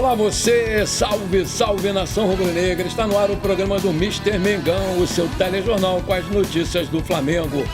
Olá você, salve, salve nação rubro-negra, está no ar o programa do Mister Mengão, o seu telejornal com as notícias do Flamengo.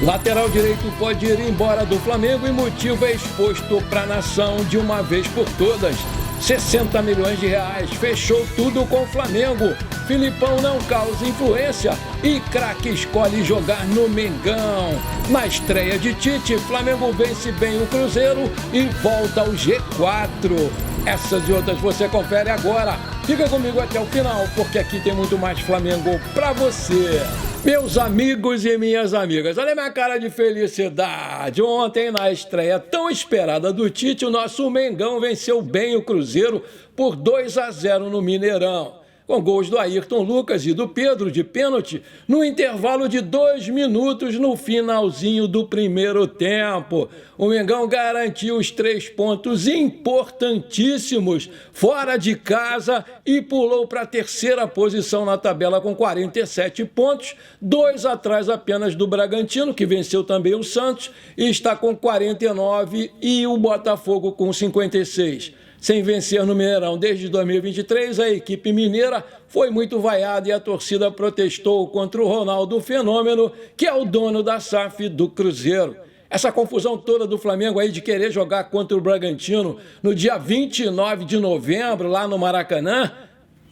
Lateral direito pode ir embora do Flamengo e motivo é exposto para a nação de uma vez por todas. 60 milhões de reais, fechou tudo com o Flamengo. Filipão não causa influência e craque escolhe jogar no Mengão. Na estreia de Tite, Flamengo vence bem o Cruzeiro e volta ao G4. Essas e outras você confere agora. Fica comigo até o final, porque aqui tem muito mais Flamengo pra você. Meus amigos e minhas amigas, olha a minha cara de felicidade. Ontem, na estreia tão esperada do Tite, o nosso Mengão venceu bem o Cruzeiro por 2-0 no Mineirão, com gols do Ayrton Lucas e do Pedro de pênalti, no intervalo de 2 minutos no finalzinho do primeiro tempo. O Mengão garantiu os 3 pontos importantíssimos fora de casa e pulou para a terceira posição na tabela com 47 pontos, 2 atrás apenas do Bragantino, que venceu também o Santos, e está com 49, e o Botafogo com 56. Sem vencer no Mineirão desde 2023, a equipe mineira foi muito vaiada e a torcida protestou contra o Ronaldo Fenômeno, que é o dono da SAF do Cruzeiro. Essa confusão toda do Flamengo aí de querer jogar contra o Bragantino no dia 29 de novembro, lá no Maracanã,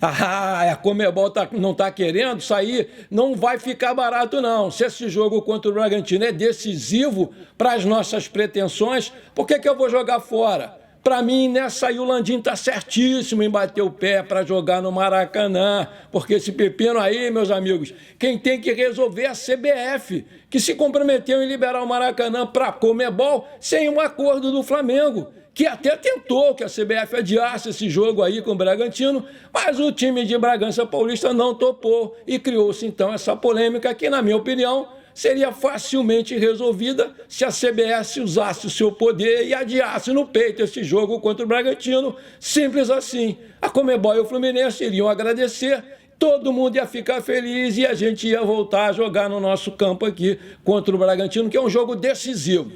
a Conmebol não está querendo sair, não vai ficar barato não. Se esse jogo contra o Bragantino é decisivo para as nossas pretensões, por que eu vou jogar fora? Para mim, nessa aí o Landim está certíssimo em bater o pé para jogar no Maracanã, porque esse pepino aí, meus amigos, quem tem que resolver é a CBF, que se comprometeu em liberar o Maracanã para a Conmebol sem um acordo do Flamengo, que até tentou que a CBF adiasse esse jogo aí com o Bragantino, mas o time de Bragança Paulista não topou e criou-se então essa polêmica que, na minha opinião, seria facilmente resolvida se a CBF usasse o seu poder e adiasse no peito esse jogo contra o Bragantino. Simples assim. A Conmebol e o Fluminense iriam agradecer, todo mundo ia ficar feliz e a gente ia voltar a jogar no nosso campo aqui contra o Bragantino, que é um jogo decisivo.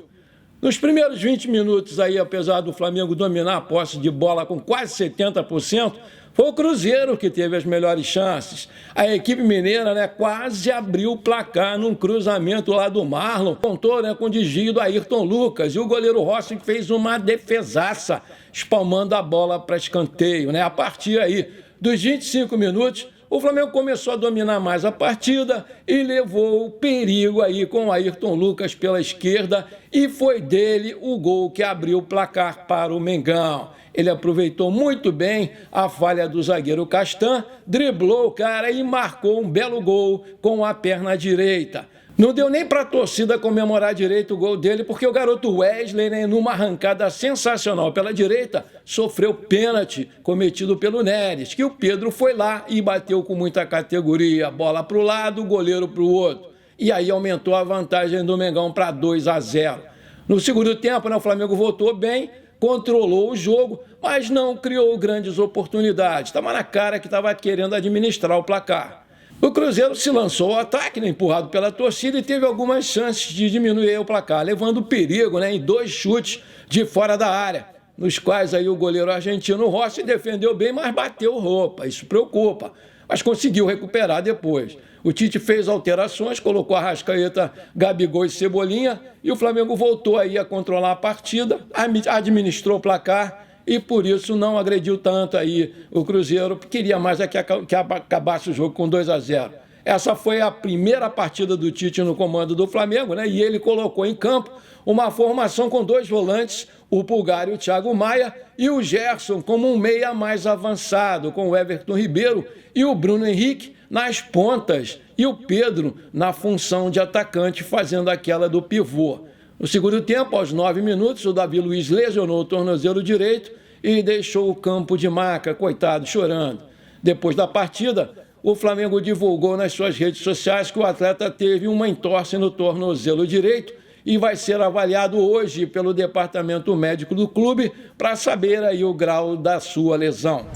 Nos primeiros 20 minutos aí, apesar do Flamengo dominar a posse de bola com quase 70%, foi o Cruzeiro que teve as melhores chances. A equipe mineira, quase abriu o placar num cruzamento lá do Marlon. Contou, com o desvio do Ayrton Lucas. E o goleiro Rossi fez uma defesaça, espalmando a bola para escanteio. A partir aí dos 25 minutos, o Flamengo começou a dominar mais a partida e levou o perigo aí com o Ayrton Lucas pela esquerda. E foi dele o gol que abriu o placar para o Mengão. Ele aproveitou muito bem a falha do zagueiro Castan, driblou o cara e marcou um belo gol com a perna direita. Não deu nem para a torcida comemorar direito o gol dele, porque o garoto Wesley, numa arrancada sensacional pela direita, sofreu pênalti cometido pelo Neres, que o Pedro foi lá e bateu com muita categoria. Bola para o lado, o goleiro para o outro. E aí aumentou a vantagem do Mengão para 2-0. No segundo tempo, o Flamengo voltou bem, controlou o jogo, mas não criou grandes oportunidades. Estava na cara que estava querendo administrar o placar. O Cruzeiro se lançou ao ataque, empurrado pela torcida, e teve algumas chances de diminuir o placar, levando perigo em 2 chutes de fora da área, nos quais aí o goleiro argentino Rossi defendeu bem, mas bateu roupa. Isso preocupa, mas conseguiu recuperar depois. O Tite fez alterações, colocou Arrascaeta, Gabigol e Cebolinha, e o Flamengo voltou aí a controlar a partida, administrou o placar e por isso não agrediu tanto aí o Cruzeiro, queria mais que acabasse o jogo com 2-0. Essa foi a primeira partida do Tite no comando do Flamengo, e ele colocou em campo uma formação com 2 volantes, o Pulgar e o Thiago Maia, e o Gerson como um meia mais avançado, com o Everton Ribeiro e o Bruno Henrique nas pontas, e o Pedro na função de atacante, fazendo aquela do pivô. No segundo tempo, aos 9 minutos, o Davi Luiz lesionou o tornozelo direito e deixou o campo de maca, coitado, chorando. Depois da partida, o Flamengo divulgou nas suas redes sociais que o atleta teve uma entorse no tornozelo direito e vai ser avaliado hoje pelo departamento médico do clube para saber aí o grau da sua lesão.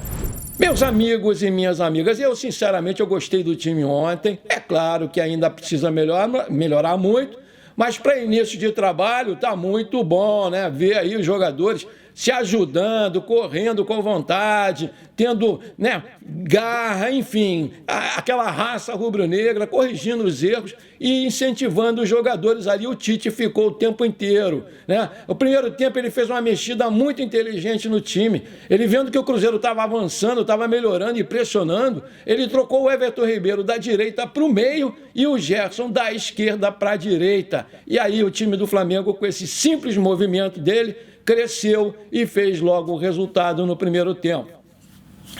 Meus amigos e minhas amigas, eu sinceramente gostei do time ontem. É claro que ainda precisa melhorar muito, mas para início de trabalho tá muito bom, Ver aí os jogadores se ajudando, correndo com vontade, tendo, né, garra, enfim, aquela raça rubro-negra, corrigindo os erros e incentivando os jogadores ali. O Tite ficou o tempo inteiro, né? O primeiro tempo ele fez uma mexida muito inteligente no time. Ele vendo que o Cruzeiro estava avançando, estava melhorando e pressionando, ele trocou o Everton Ribeiro da direita para o meio e o Gerson da esquerda para a direita. E aí o time do Flamengo, com esse simples movimento dele, cresceu e fez logo o resultado no primeiro tempo.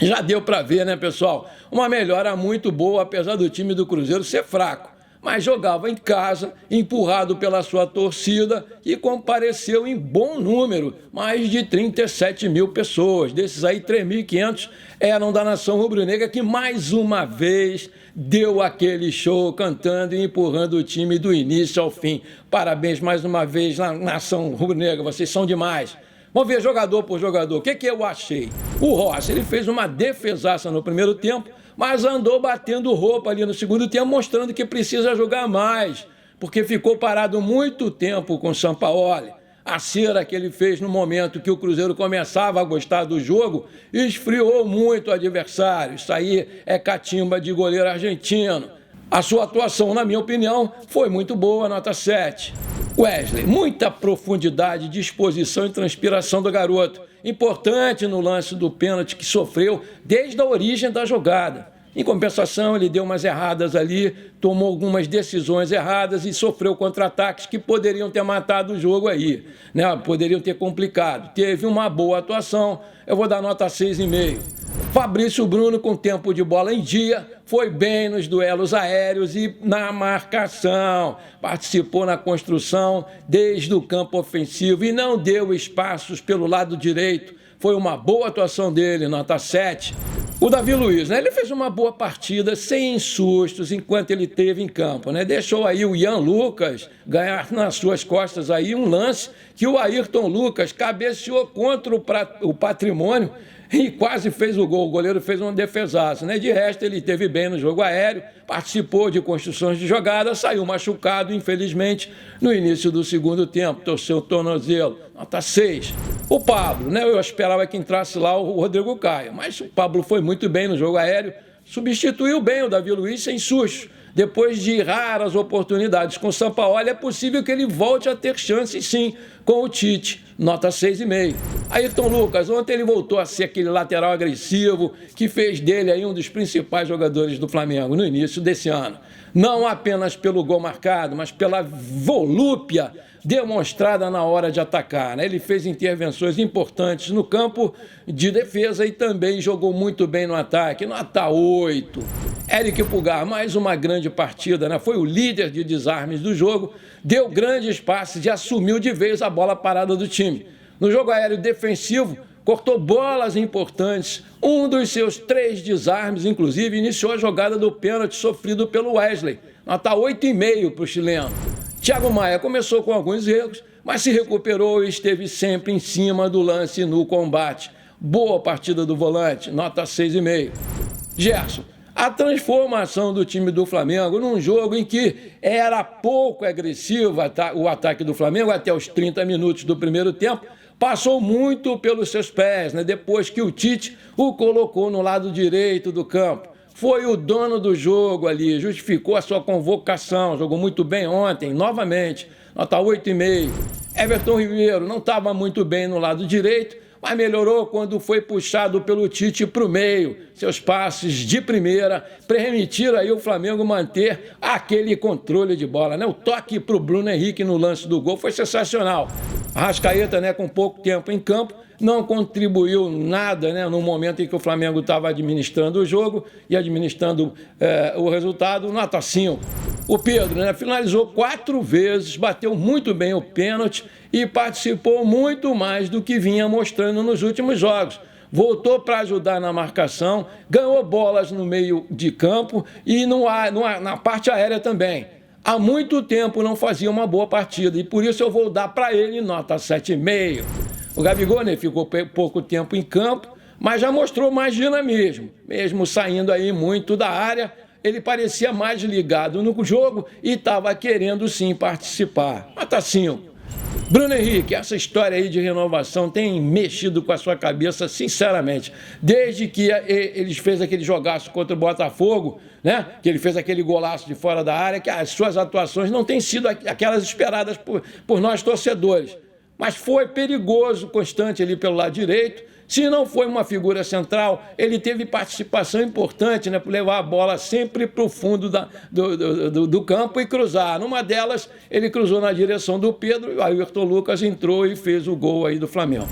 Já deu para ver, né, pessoal? Uma melhora muito boa, apesar do time do Cruzeiro ser fraco. Mas jogava em casa, empurrado pela sua torcida e compareceu em bom número, mais de 37 mil pessoas. Desses aí, 3.500 eram da nação rubro-negra, que mais uma vez deu aquele show cantando e empurrando o time do início ao fim. Parabéns mais uma vez, nação rubro-negra, vocês são demais. Vamos ver jogador por jogador. O que eu achei? O Rossi, ele fez uma defesaça no primeiro tempo, mas andou batendo roupa ali no segundo tempo, mostrando que precisa jogar mais, porque ficou parado muito tempo com o Sampaoli. A cera que ele fez no momento que o Cruzeiro começava a gostar do jogo esfriou muito o adversário. Isso aí é catimba de goleiro argentino. A sua atuação, na minha opinião, foi muito boa, nota 7. Wesley, muita profundidade, disposição e transpiração do garoto. Importante no lance do pênalti que sofreu desde a origem da jogada. Em compensação, ele deu umas erradas ali, tomou algumas decisões erradas e sofreu contra-ataques que poderiam ter matado o jogo aí, né? Poderiam ter complicado. Teve uma boa atuação, eu vou dar nota 6,5. Fabrício Bruno, com tempo de bola em dia, foi bem nos duelos aéreos e na marcação. Participou na construção desde o campo ofensivo e não deu espaços pelo lado direito. Foi uma boa atuação dele, nota 7. O Davi Luiz, né? Ele fez uma boa partida, sem sustos, enquanto ele esteve em campo, né? Deixou aí o Ian Lucas ganhar nas suas costas aí um lance que o Ayrton Lucas cabeceou contra o Patrimônio e quase fez o gol. O goleiro fez uma defesaça, né? De resto, ele esteve bem no jogo aéreo, participou de construções de jogada, saiu machucado, infelizmente, no início do segundo tempo, torceu o tornozelo, nota 6. O Pablo, né? Eu esperava que entrasse lá o Rodrigo Caio, mas o Pablo foi muito bem no jogo aéreo, substituiu bem o Davi Luiz sem susto. Depois de raras oportunidades com o Sampaoli, é possível que ele volte a ter chances, sim, com o Tite. Nota 6,5. Ayrton Lucas, ontem ele voltou a ser aquele lateral agressivo que fez dele aí um dos principais jogadores do Flamengo no início desse ano. Não apenas pelo gol marcado, mas pela volúpia demonstrada na hora de atacar, né? Ele fez intervenções importantes no campo de defesa e também jogou muito bem no ataque. Nota 8. Eric Pulgar, mais uma grande partida, né? Foi o líder de desarmes do jogo, deu grandes passes e assumiu de vez a bola parada do time. No jogo aéreo defensivo, cortou bolas importantes. Um dos seus 3 desarmes, inclusive, iniciou a jogada do pênalti sofrido pelo Wesley. Nota 8,5 para o chileno. Thiago Maia começou com alguns erros, mas se recuperou e esteve sempre em cima do lance no combate. Boa partida do volante, nota 6,5. Gerson, a transformação do time do Flamengo num jogo em que era pouco agressivo o ataque do Flamengo até os 30 minutos do primeiro tempo, passou muito pelos seus pés, né? Depois que o Tite o colocou no lado direito do campo. Foi o dono do jogo ali, justificou a sua convocação, jogou muito bem ontem, novamente, nota 8,5. Everton Ribeiro não estava muito bem no lado direito, mas melhorou quando foi puxado pelo Tite para o meio. Seus passes de primeira permitiram aí o Flamengo manter aquele controle de bola, né? O toque para o Bruno Henrique no lance do gol foi sensacional. Arrascaeta, né, com pouco tempo em campo, não contribuiu nada, né, no momento em que o Flamengo estava administrando o jogo e administrando o resultado, nota 5. O Pedro, né, finalizou 4 vezes, bateu muito bem o pênalti e participou muito mais do que vinha mostrando nos últimos jogos. Voltou para ajudar na marcação, ganhou bolas no meio de campo e na parte aérea também. Há muito tempo não fazia uma boa partida e por isso eu vou dar para ele nota 7,5. O Gabigol, né, ficou pouco tempo em campo, mas já mostrou mais dinamismo. Mesmo saindo aí muito da área, ele parecia mais ligado no jogo e estava querendo sim participar. Nota 5. Bruno Henrique, essa história aí de renovação tem mexido com a sua cabeça, sinceramente. Desde que eles fez aquele jogaço contra o Botafogo, né? Que ele fez aquele golaço de fora da área, que as suas atuações não têm sido aquelas esperadas por nós torcedores. Mas foi perigoso, constante ali pelo lado direito. Se não foi uma figura central, ele teve participação importante, né, por levar a bola sempre para o fundo do campo e cruzar. Numa delas, ele cruzou na direção do Pedro, e o Ayrton Lucas entrou e fez o gol aí do Flamengo.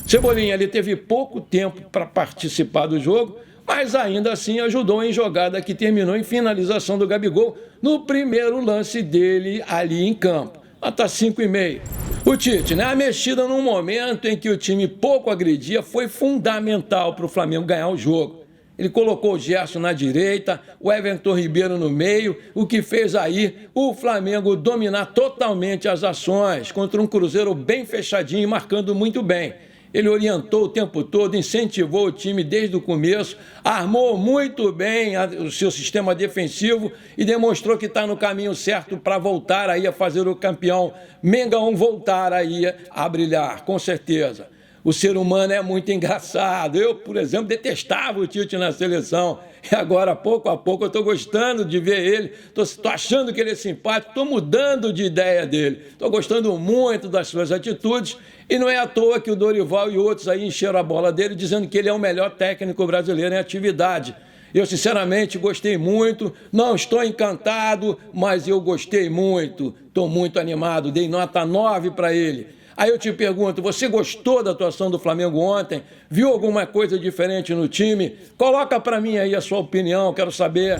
Cebolinha, ele teve pouco tempo para participar do jogo, mas ainda assim ajudou em jogada que terminou em finalização do Gabigol no primeiro lance dele ali em campo. Nota 5,5. O Tite, né? A mexida num momento em que o time pouco agredia foi fundamental para o Flamengo ganhar o jogo. Ele colocou o Gerson na direita, o Everton Ribeiro no meio, o que fez aí o Flamengo dominar totalmente as ações contra um Cruzeiro bem fechadinho e marcando muito bem. Ele orientou o tempo todo, incentivou o time desde o começo, armou muito bem o seu sistema defensivo e demonstrou que está no caminho certo para voltar aí a fazer o campeão Mengão voltar aí a brilhar, com certeza. O ser humano é muito engraçado. Eu, por exemplo, detestava o Tite na seleção. E agora, pouco a pouco, eu estou gostando de ver ele. Estou achando que ele é simpático, estou mudando de ideia dele. Estou gostando muito das suas atitudes. E não é à toa que o Dorival e outros aí encheram a bola dele, dizendo que ele é o melhor técnico brasileiro em atividade. Eu, sinceramente, gostei muito. Não estou encantado, mas eu gostei muito. Estou muito animado. Dei nota 9 para ele. Aí eu te pergunto, você gostou da atuação do Flamengo ontem? Viu alguma coisa diferente no time? Coloca para mim aí a sua opinião, quero saber.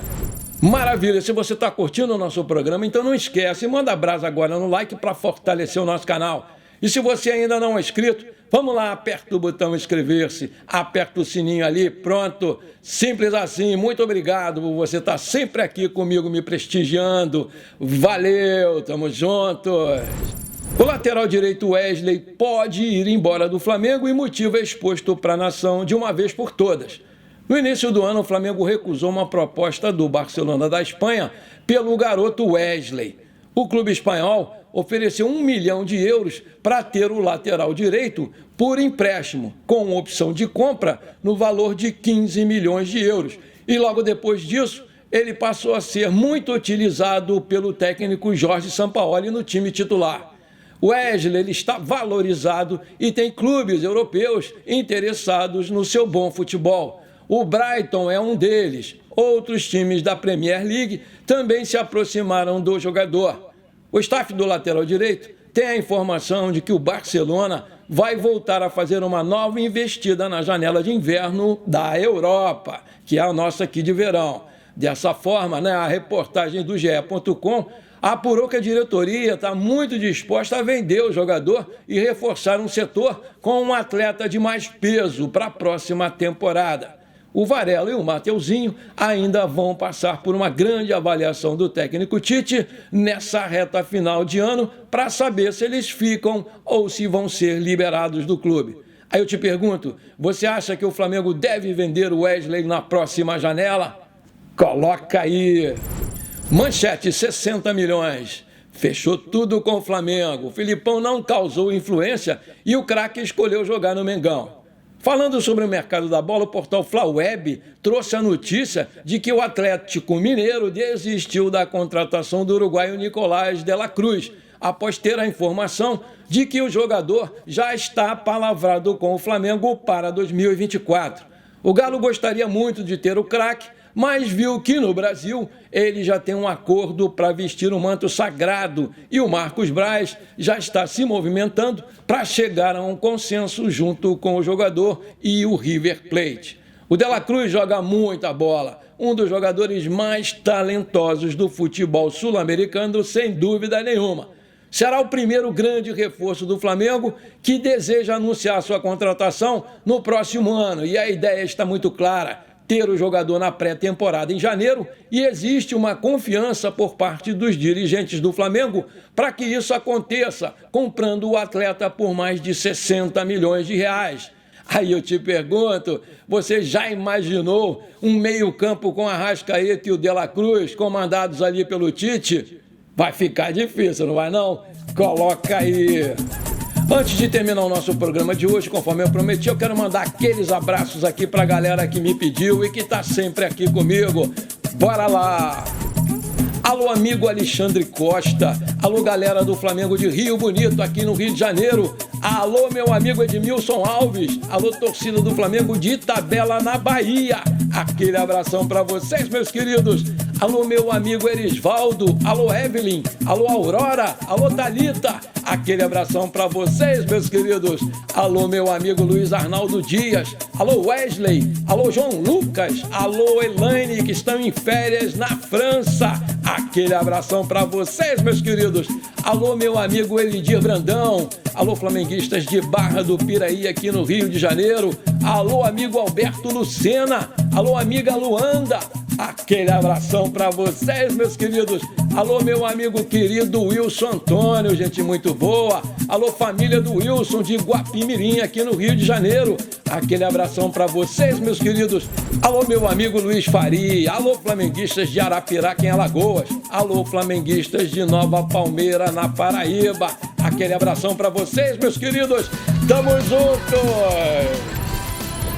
Maravilha, se você está curtindo o nosso programa, então não esquece, manda brasa agora no like para fortalecer o nosso canal. E se você ainda não é inscrito, vamos lá, aperta o botão inscrever-se, aperta o sininho ali, pronto, simples assim. Muito obrigado por você estar sempre aqui comigo me prestigiando. Valeu, tamo juntos. O lateral direito Wesley pode ir embora do Flamengo e motivo é exposto para a nação de uma vez por todas. No início do ano, o Flamengo recusou uma proposta do Barcelona da Espanha pelo garoto Wesley. O clube espanhol ofereceu 1 milhão de euros para ter o lateral direito por empréstimo, com opção de compra no valor de 15 milhões de euros. E logo depois disso, ele passou a ser muito utilizado pelo técnico Jorge Sampaoli no time titular. O Wesley ele está valorizado e tem clubes europeus interessados no seu bom futebol. O Brighton é um deles. Outros times da Premier League também se aproximaram do jogador. O staff do lateral direito tem a informação de que o Barcelona vai voltar a fazer uma nova investida na janela de inverno da Europa, que é a nossa aqui de verão. Dessa forma, né, a reportagem do GE.com apurou que a diretoria está muito disposta a vender o jogador e reforçar um setor com um atleta de mais peso para a próxima temporada. O Varela e o Mateuzinho ainda vão passar por uma grande avaliação do técnico Tite nessa reta final de ano para saber se eles ficam ou se vão ser liberados do clube. Aí eu te pergunto, você acha que o Flamengo deve vender o Wesley na próxima janela? Coloca aí! Manchete, 60 milhões. Fechou tudo com o Flamengo. O Filipão não causou influência e o craque escolheu jogar no Mengão. Falando sobre o mercado da bola, o portal Flaweb trouxe a notícia de que o Atlético Mineiro desistiu da contratação do uruguaio Nicolás de la Cruz, após ter a informação de que o jogador já está palavrado com o Flamengo para 2024. O Galo gostaria muito de ter o craque, mas viu que no Brasil ele já tem um acordo para vestir o manto sagrado e o Marcos Braz já está se movimentando para chegar a um consenso junto com o jogador e o River Plate. O De La Cruz joga muita bola, um dos jogadores mais talentosos do futebol sul-americano, sem dúvida nenhuma. Será o primeiro grande reforço do Flamengo que deseja anunciar sua contratação no próximo ano e a ideia está muito clara. Ter o jogador na pré-temporada em janeiro e existe uma confiança por parte dos dirigentes do Flamengo para que isso aconteça, comprando o atleta por mais de 60 milhões de reais. Aí eu te pergunto, você já imaginou um meio-campo com Arrascaeta e o De La Cruz, comandados ali pelo Tite? Vai ficar difícil, não vai não? Coloca aí! Antes de terminar o nosso programa de hoje, conforme eu prometi, eu quero mandar aqueles abraços aqui pra galera que me pediu e que tá sempre aqui comigo. Bora lá! Alô, amigo Alexandre Costa. Alô, galera do Flamengo de Rio Bonito, aqui no Rio de Janeiro. Alô, meu amigo Edmilson Alves. Alô, torcida do Flamengo de Itabela, na Bahia. Aquele abração pra vocês, meus queridos. Alô, meu amigo Erisvaldo. Alô, Evelyn. Alô, Aurora. Alô, Thalita. Aquele abração pra vocês, meus queridos. Alô, meu amigo Luiz Arnaldo Dias. Alô, Wesley. Alô, João Lucas. Alô, Elaine, que estão em férias na França. Aquele abração pra vocês, meus queridos. Alô, meu amigo Elidir Brandão. Alô, flamenguistas de Barra do Piraí, aqui no Rio de Janeiro. Alô, amigo Alberto Lucena. Alô, amiga Luanda. Aquele abração pra vocês, meus queridos. Alô, meu amigo querido Wilson Antônio, gente muito boa. Alô, família do Wilson de Guapimirim, aqui no Rio de Janeiro. Aquele abração pra vocês, meus queridos. Alô, meu amigo Luiz Faria. Alô, flamenguistas de Arapiraca, em Alagoas. Alô, flamenguistas de Nova Palmeira, na Paraíba. Aquele abração pra vocês, meus queridos. Tamo juntos!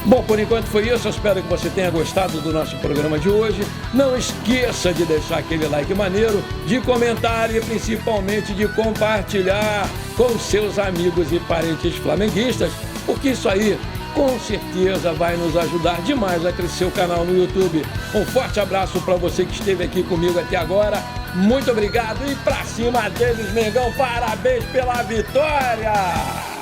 Bom, por enquanto foi isso. Eu espero que você tenha gostado do nosso programa de hoje. Não esqueça de deixar aquele like maneiro, de comentar e principalmente de compartilhar com seus amigos e parentes flamenguistas, porque isso aí com certeza vai nos ajudar demais a crescer o canal no YouTube. Um forte abraço para você que esteve aqui comigo até agora. Muito obrigado e pra cima deles, Mengão. Parabéns pela vitória!